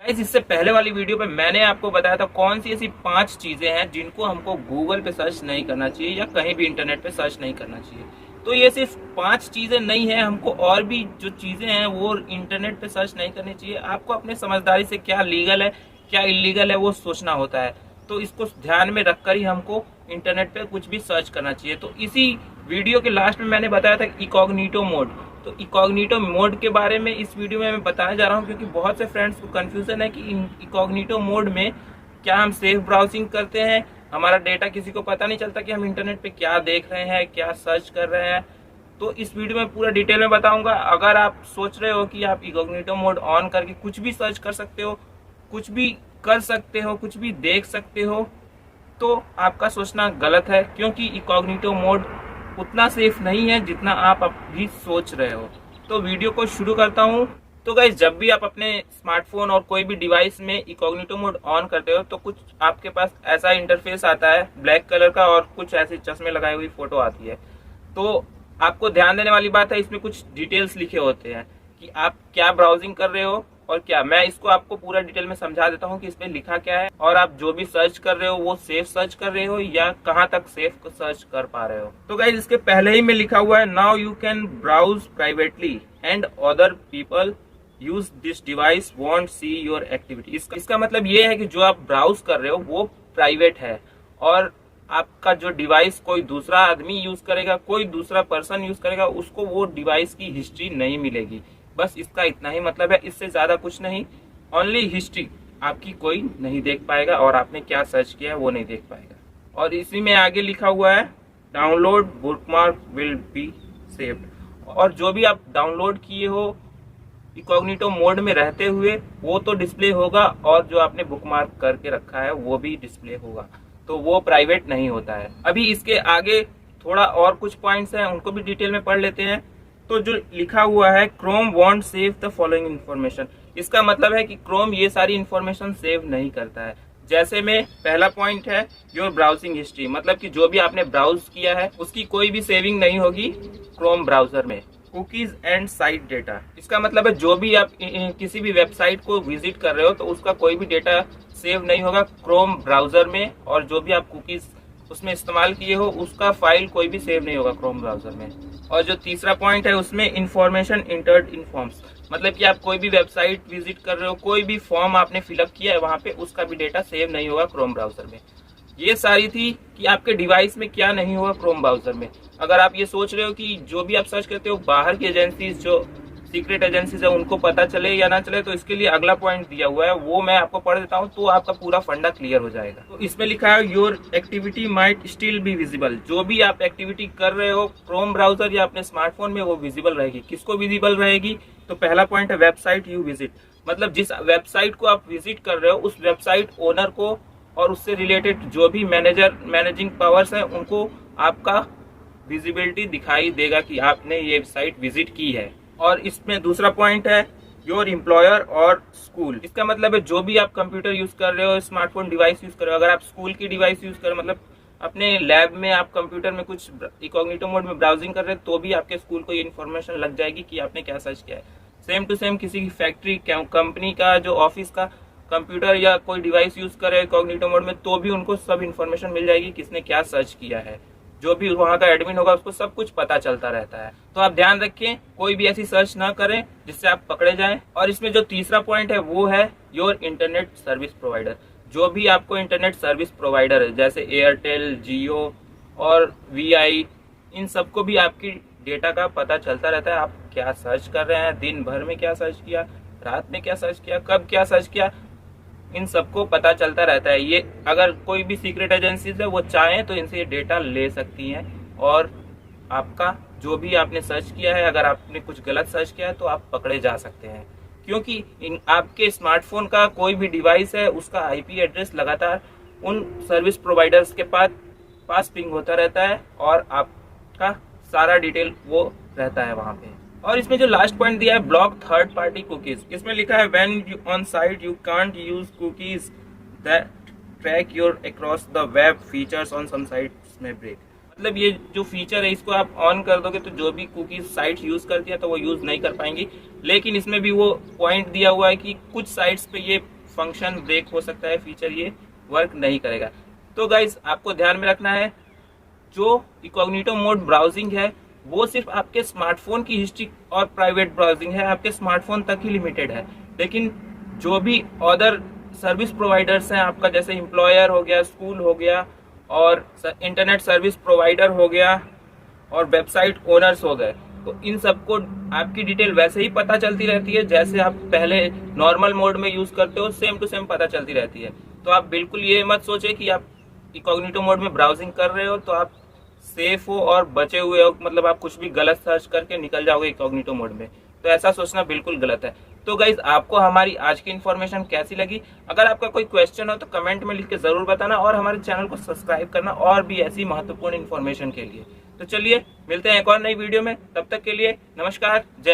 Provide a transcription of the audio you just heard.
Guys, इससे पहले वाली वीडियो पे मैंने आपको बताया था कौन सी ऐसी 5 चीजें हैं जिनको हमको गूगल पे सर्च नहीं करना चाहिए या कहीं भी इंटरनेट पे सर्च नहीं करना चाहिए। तो ये सिर्फ 5 चीजें नहीं है, हमको और भी जो चीजें हैं वो इंटरनेट पे सर्च नहीं करनी चाहिए। आपको अपने समझदारी से क्या लीगल है क्या इलीगल है वो सोचना होता है। तो इसको ध्यान में रखकर ही हमको इंटरनेट पे कुछ भी सर्च करना चाहिए। तो इसी वीडियो के लास्ट में मैंने बताया था इकॉग्निटो मोड। तो इकॉग्निटो मोड के बारे में इस वीडियो में मैं बताने जा रहा हूँ, क्योंकि बहुत से फ्रेंड्स को कंफ्यूजन है कि इकॉग्निटो मोड में क्या हम सेफ ब्राउजिंग करते हैं, हमारा डेटा किसी को पता नहीं चलता कि हम इंटरनेट पे क्या देख रहे हैं क्या सर्च कर रहे हैं। तो इस वीडियो में पूरा डिटेल में बताऊंगा। अगर आप सोच रहे हो कि आप इकॉग्निटो मोड ऑन करके कुछ भी सर्च कर सकते हो, कुछ भी कर सकते हो, कुछ भी देख सकते हो, तो आपका सोचना गलत है, क्योंकि इकॉग्निटो मोड उतना सेफ नहीं है जितना आप अभी सोच रहे हो। तो वीडियो को शुरू करता हूँ। तो गाइस, जब भी आप अपने स्मार्टफोन और कोई भी डिवाइस में इकॉग्निटो मोड ऑन करते हो तो कुछ आपके पास ऐसा इंटरफेस आता है ब्लैक कलर का, और कुछ ऐसे चश्मे लगाई हुई फोटो आती है। तो आपको ध्यान देने वाली बात है, इसमें कुछ डिटेल्स लिखे होते हैं कि आप क्या ब्राउजिंग कर रहे हो और क्या। मैं इसको आपको पूरा डिटेल में समझा देता हूँ कि इसमें लिखा क्या है, और आप जो भी सर्च कर रहे हो वो सेफ सर्च कर रहे हो या कहाँ तक सेफ सर्च कर पा रहे हो। तो गाइस, इसके पहले ही में लिखा हुआ है, now you can browse privately and other people use this device won't see your activity. इसका मतलब ये है कि जो आप ब्राउज कर रहे हो वो प्राइवेट है, और आपका जो डिवाइस कोई दूसरा आदमी यूज करेगा, कोई दूसरा पर्सन यूज करेगा, उसको वो डिवाइस की हिस्ट्री नहीं मिलेगी। बस इसका इतना ही मतलब है, इससे ज्यादा कुछ नहीं। ओनली हिस्ट्री आपकी कोई नहीं देख पाएगा, और आपने क्या सर्च किया है वो नहीं देख पाएगा। और इसी में आगे लिखा हुआ है, download bookmark will be saved. और जो भी आप डाउनलोड किए हो इकॉग्निटो मोड में रहते हुए वो तो डिस्प्ले होगा, और जो आपने बुकमार्क करके रखा है वो भी डिस्प्ले होगा। तो वो प्राइवेट नहीं होता है। अभी इसके आगे थोड़ा और कुछ पॉइंट्स हैं, उनको भी डिटेल में पढ़ लेते हैं। तो जो लिखा हुआ है, Chrome want save the following information, इसका मतलब है कि क्रोम ये सारी इन्फॉर्मेशन सेव नहीं करता है। जैसे में पहला पॉइंट है योर ब्राउजिंग हिस्ट्री, मतलब कि जो भी आपने ब्राउज किया है उसकी कोई भी सेविंग नहीं होगी क्रोम ब्राउजर में। कुकीज एंड साइट डेटा, इसका मतलब है जो भी आप किसी भी वेबसाइट को विजिट कर रहे हो तो उसका कोई भी डेटा सेव नहीं होगा क्रोम ब्राउजर में, और जो भी आप कुकीज उसमें इस्तेमाल किए हो उसका फाइल कोई भी सेव नहीं होगा क्रोम ब्राउजर में। और जो तीसरा पॉइंट है उसमें इंफॉर्मेशन इंटर्ड इन फॉर्म्स, मतलब कि आप कोई भी वेबसाइट विजिट कर रहे हो, कोई भी फॉर्म आपने फिलअप किया है वहां पे, उसका भी डेटा सेव नहीं होगा क्रोम ब्राउजर में। ये सारी थी कि आपके डिवाइस में क्या नहीं होगा क्रोम ब्राउजर में। अगर आप ये सोच रहे हो कि जो भी आप सर्च करते हो बाहर की एजेंसीज, जो सीक्रेट एजेंसीज है, उनको पता चले या ना चले, तो इसके लिए अगला पॉइंट दिया हुआ है, वो मैं आपको पढ़ देता हूँ तो आपका पूरा फंडा क्लियर हो जाएगा। तो इसमें लिखा है, your activity might still be visible, जो भी आप एक्टिविटी कर रहे हो क्रोम ब्राउजर या अपने स्मार्टफोन में वो विजिबल रहेगी। किसको विजिबल रहेगी? तो पहला पॉइंट है वेबसाइट यू विजिट, मतलब जिस वेबसाइट को आप विजिट कर रहे हो उस वेबसाइट ओनर को और उससे रिलेटेड जो भी मैनेजिंग पावर्स हैं उनको आपका विजिबिलिटी दिखाई देगा कि आपने ये साइट विजिट की है। और इसमें दूसरा पॉइंट है योर एम्प्लॉयर और स्कूल, इसका मतलब है जो भी आप कंप्यूटर यूज कर रहे हो, स्मार्टफोन डिवाइस यूज कर रहे हो, अगर आप स्कूल की डिवाइस यूज कर रहे हो, मतलब अपने लैब में आप कंप्यूटर में कुछ इकॉग्निटो मोड में ब्राउजिंग कर रहे हो, तो भी आपके स्कूल को ये इन्फॉर्मेशन लग जाएगी कि आपने क्या सर्च किया है। सेम टू सेम किसी की फैक्ट्री कंपनी का जो ऑफिस का कंप्यूटर या कोई डिवाइस यूज कर रहे हैं इकॉग्निटो मोड में, तो भी उनको सब इन्फॉर्मेशन मिल जाएगी किसने क्या सर्च किया है। जो भी वहां का एडमिन होगा उसको सब कुछ पता चलता रहता है। तो आप ध्यान रखें, कोई भी ऐसी सर्च ना करें जिससे आप पकड़े जाएं। और इसमें जो तीसरा पॉइंट है वो है योर इंटरनेट सर्विस प्रोवाइडर, जो भी आपको इंटरनेट सर्विस प्रोवाइडर है जैसे एयरटेल, जियो और वीआई, इन सबको भी आपकी डेटा का पता चलता रहता है। आप क्या सर्च कर रहे हैं, दिन भर में क्या सर्च किया, रात में क्या सर्च किया, कब क्या सर्च किया, इन सबको पता चलता रहता है। ये अगर कोई भी सीक्रेट एजेंसीज है वो चाहें तो इनसे ये डेटा ले सकती हैं, और आपका जो भी आपने सर्च किया है, अगर आपने कुछ गलत सर्च किया है तो आप पकड़े जा सकते हैं, क्योंकि आपके स्मार्टफोन का कोई भी डिवाइस है उसका आईपी एड्रेस लगातार उन सर्विस प्रोवाइडर्स के पास पिंग होता रहता है, और आपका सारा डिटेल वो रहता है वहां पे। और इसमें जो लास्ट पॉइंट दिया है, ब्लॉक थर्ड पार्टी कुकीज, इसमें लिखा है when you on site you can't use cookies that track your across the web features on some sites में ब्रेक, मतलब ये जो फीचर है इसको आप ऑन कर दोगे तो जो भी कुकीज साइट यूज करती है तो वो यूज नहीं कर पाएंगी। लेकिन इसमें भी वो पॉइंट दिया हुआ है कि कुछ साइट्स पे ये फंक्शन ब्रेक हो सकता है, फीचर ये वर्क नहीं करेगा। तो गाइस आपको ध्यान में रखना है, जो इकॉग्निटो मोड ब्राउजिंग है वो सिर्फ आपके स्मार्टफोन की हिस्ट्री और प्राइवेट ब्राउजिंग है, आपके स्मार्टफोन तक ही लिमिटेड है। लेकिन जो भी अदर सर्विस प्रोवाइडर्स हैं आपका, जैसे एम्प्लॉयर हो गया, स्कूल हो गया, और इंटरनेट सर्विस प्रोवाइडर हो गया, और वेबसाइट ओनर्स हो गए, तो इन सबको आपकी डिटेल वैसे ही पता चलती रहती है जैसे आप पहले नॉर्मल मोड में यूज करते हो, सेम टू सेम पता चलती रहती है। तो आप बिल्कुल ये मत सोचे कि आप इकॉग्निटो मोड में ब्राउजिंग कर रहे हो तो आप सेफ हो और बचे हुए हो, मतलब आप कुछ भी गलत सर्च करके निकल जाओगे इकॉग्निटो मोड में, तो ऐसा सोचना बिल्कुल गलत है। तो गाइज आपको हमारी आज की इन्फॉर्मेशन कैसी लगी? अगर आपका कोई क्वेश्चन हो तो कमेंट में लिख के जरूर बताना, और हमारे चैनल को सब्सक्राइब करना और भी ऐसी महत्वपूर्ण इन्फॉर्मेशन के लिए। तो चलिए मिलते हैं एक और नई वीडियो में, तब तक के लिए नमस्कार, जय।